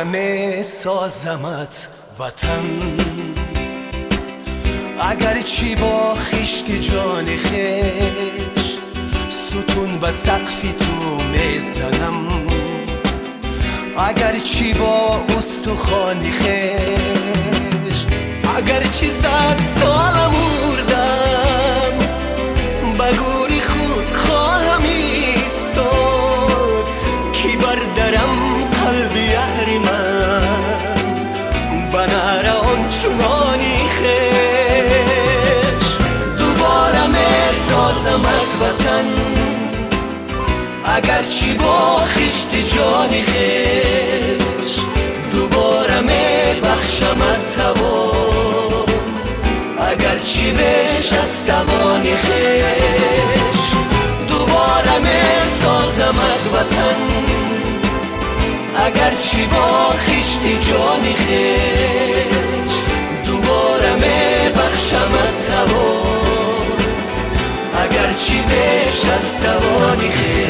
دوباره سازمت وطن، اگر چی با خشت جان خش ستون و سقفی تو میزنم، اگر چی با استخوانی خش، اگر چی 100 سالم مردم بگوری خود خواهم ایستاد، کی بردرم قلب یهر من بناره آنچنانی خش. دوباره می سازم از وطن، اگر چی با خشت جانی خش، دوباره می بخشمت توان، اگر چی بش از توانی خش. دوباره می سازم از وطن، اگر چی با خشت جانی خش، دوباره می بخشمت توان، اگر چی بش از توانی خش.